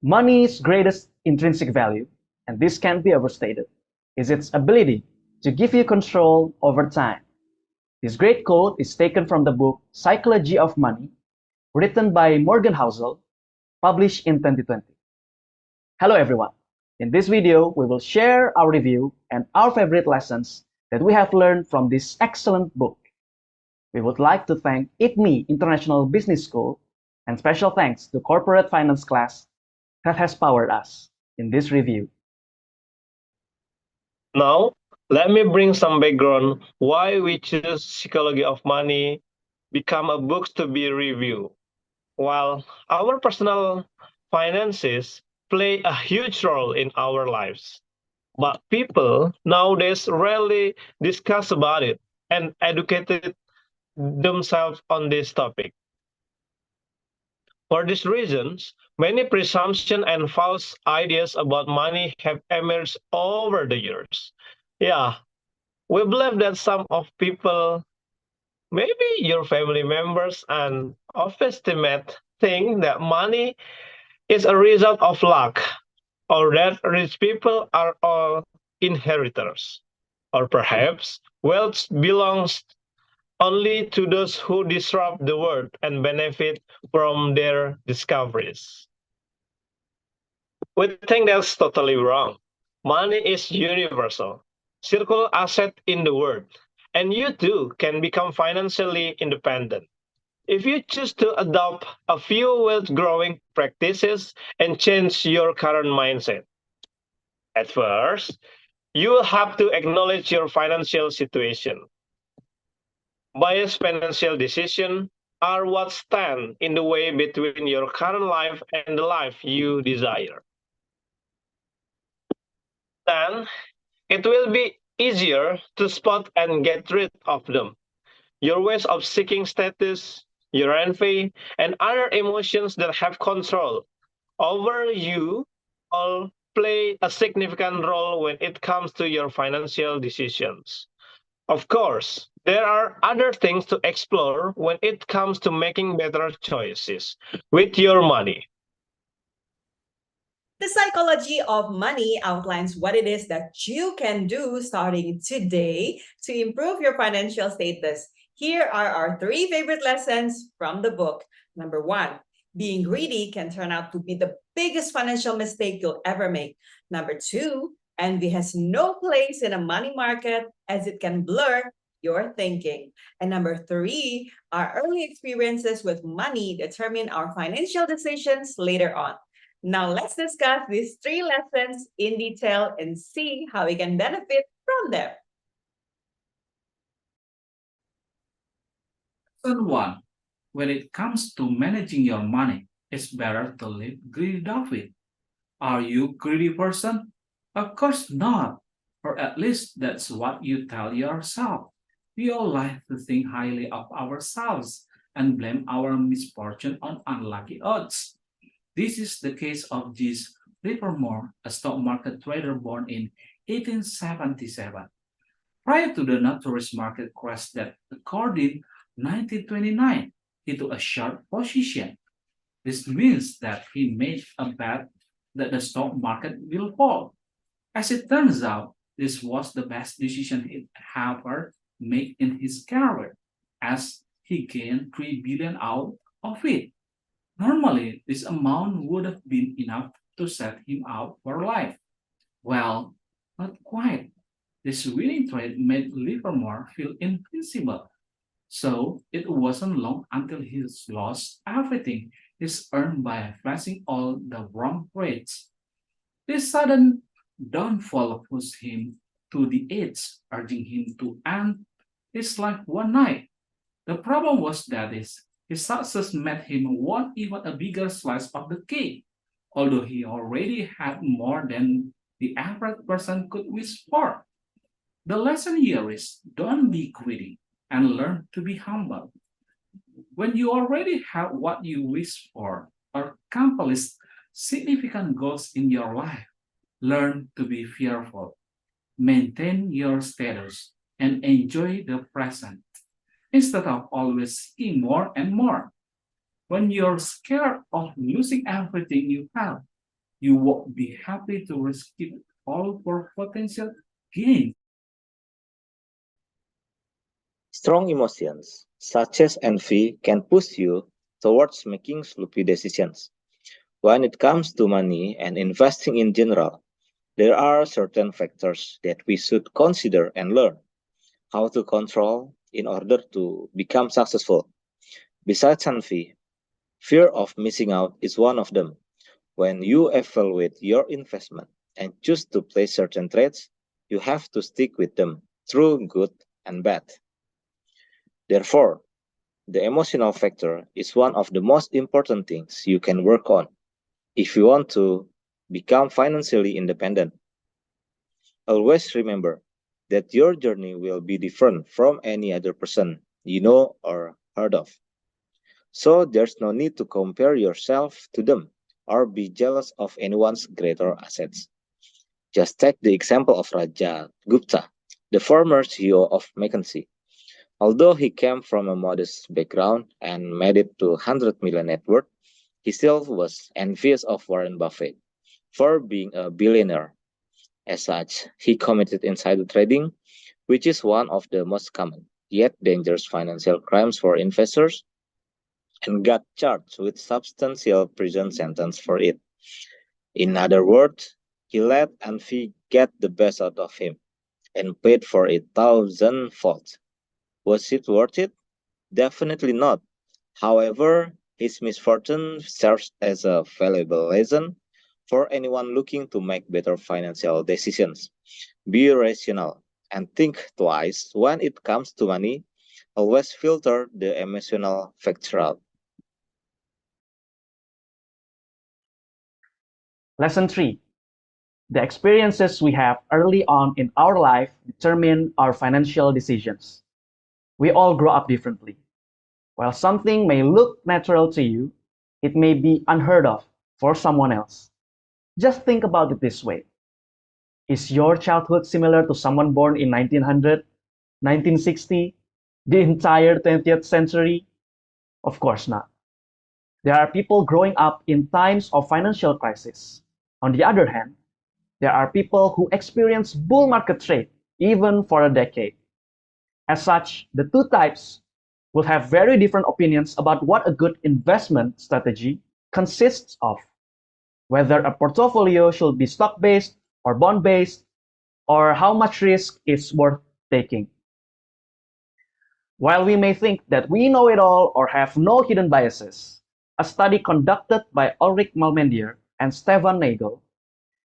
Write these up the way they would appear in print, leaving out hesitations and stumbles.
Money's greatest intrinsic value, and this can't be overstated, is its ability to give you control over time. This great quote is taken from the book Psychology of Money, written by Morgan Housel, published in 2020. Hello everyone. In this video, we will share our review and our favorite lessons that we have learned from this excellent book. We would like to thank IPMI International Business School and special thanks to Corporate Finance class that has powered us in this review. Now, let me bring some background why we choose Psychology of Money become a book to be reviewed. While our personal finances play a huge role in our lives, but people nowadays rarely discuss about it and educated themselves on this topic. For these reasons, many presumptions and false ideas about money have emerged over the years. Yeah, we believe that some of people, maybe your family members and overestimate, think that money is a result of luck, or that rich people are all inheritors, or perhaps wealth belongs only to those who disrupt the world and benefit from their discoveries. We think that's totally wrong. Money is universal, circle asset in the world, and you too can become financially independent. If you choose to adopt a few wealth growing practices and change your current mindset. At first, you will have to acknowledge your financial situation. Biased financial decisions are what stand in the way between your current life and the life you desire. Then, it will be easier to spot and get rid of them. Your ways of seeking status, your envy, and other emotions that have control over you all play a significant role when it comes to your financial decisions. Of course, there are other things to explore when it comes to making better choices with your money. The psychology of money outlines what it is that you can do starting today to improve your financial status. Here are our 3 favorite lessons from the book. Number 1, being greedy can turn out to be the biggest financial mistake you'll ever make. Number 2, envy has no place in a money market as it can blur your thinking. And number 3, our early experiences with money determine our financial decisions later on. Now let's discuss these 3 lessons in detail and see how we can benefit from them. Lesson 1. When it comes to managing your money, it's better to live greedy off it. Are you a greedy person? Of course not, or at least that's what you tell yourself. We all like to think highly of ourselves and blame our misfortune on unlucky odds. This is the case of J. Livermore, a stock market trader born in 1877. Prior to the notorious market crash that occurred in 1929, he took a short position. This means that he made a bet that the stock market will fall. As it turns out, this was the best decision he ever made in his career, as he gained 3 billion out of it. Normally, this amount would have been enough to set him up for life. Well, not quite. This winning trade made Livermore feel invincible. So it wasn't long until he lost everything he's earned by flashing all the wrong trades. This sudden downfall pushed him to the edge, urging him to end his life one night. The problem was that his success made him want even a bigger slice of the cake, although he already had more than the average person could wish for. The lesson here is don't be greedy and learn to be humble. When you already have what you wish for or accomplish significant goals in your life, learn to be fearful, maintain your status, and enjoy the present instead of always seeking more and more. When you're scared of losing everything you have, You won't be happy to risk it all for potential gain. Strong emotions, such as envy, can push you towards making sloppy decisions. When it comes to money and investing in general, there are certain factors that we should consider and learn how to control in order to become successful. Besides envy, fear of missing out is one of them. When you evaluate your investment and choose to play certain trades, you have to stick with them through good and bad. Therefore, the emotional factor is one of the most important things you can work on if you want to become financially independent. Always remember that your journey will be different from any other person you know or heard of. So there's no need to compare yourself to them or be jealous of anyone's greater assets. Just take the example of Raja Gupta, the former CEO of McKinsey. Although he came from a modest background and made it to 100 million net worth, he still was envious of Warren Buffett for being a billionaire. As such, he committed insider trading, which is one of the most common yet dangerous financial crimes for investors, and got charged with substantial prison sentence for it. In other words, he let envy get the best out of him and paid for it thousandfold. Was it worth it? Definitely not. However, his misfortune serves as a valuable lesson for anyone looking to make better financial decisions. Be rational and think twice when it comes to money. Always filter the emotional factor out. Lesson 3. The experiences we have early on in our life determine our financial decisions. We all grow up differently. While something may look natural to you, it may be unheard of for someone else. Just think about it this way. Is your childhood similar to someone born in 1900, 1960, the entire 20th century? Of course not. There are people growing up in times of financial crisis. On the other hand, there are people who experience bull market trade even for a decade. As such, the two types will have very different opinions about what a good investment strategy consists of, whether a portfolio should be stock-based or bond-based, or how much risk is worth taking. While we may think that we know it all or have no hidden biases, a study conducted by Ulrich Malmendier and Stefan Nagel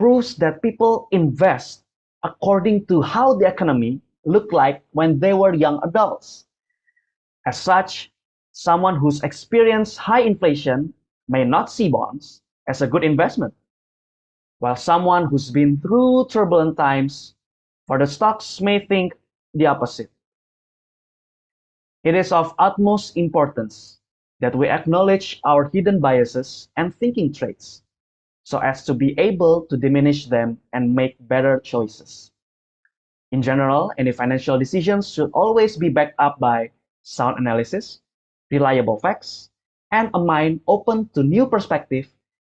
proves that people invest according to how the economy looked like when they were young adults. As such, someone who's experienced high inflation may not see bonds as a good investment, while someone who's been through turbulent times for the stocks may think the opposite. It is of utmost importance that we acknowledge our hidden biases and thinking traits so as to be able to diminish them and make better choices. In general, any financial decisions should always be backed up by sound analysis, reliable facts, and a mind open to new perspective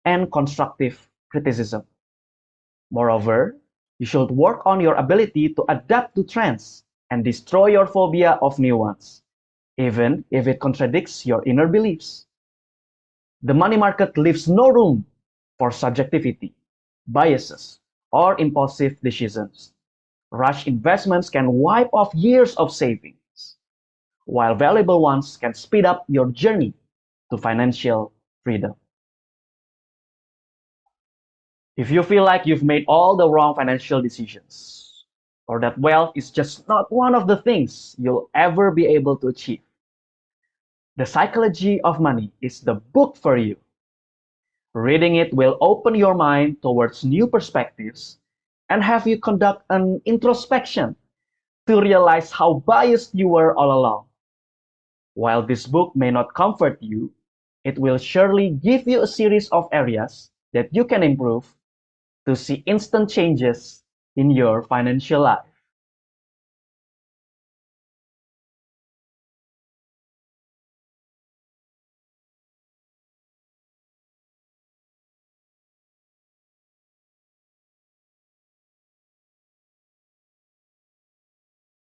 and constructive criticism. Moreover, you should work on your ability to adapt to trends and destroy your phobia of new ones, even if it contradicts your inner beliefs. The money market leaves no room for subjectivity, biases, or impulsive decisions. Rush investments can wipe off years of savings, while valuable ones can speed up your journey to financial freedom. If you feel like you've made all the wrong financial decisions, or that wealth is just not one of the things you'll ever be able to achieve, The Psychology of Money is the book for you. Reading it will open your mind towards new perspectives and have you conduct an introspection to realize how biased you were all along. While this book may not comfort you, it will surely give you a series of areas that you can improve to see instant changes in your financial life.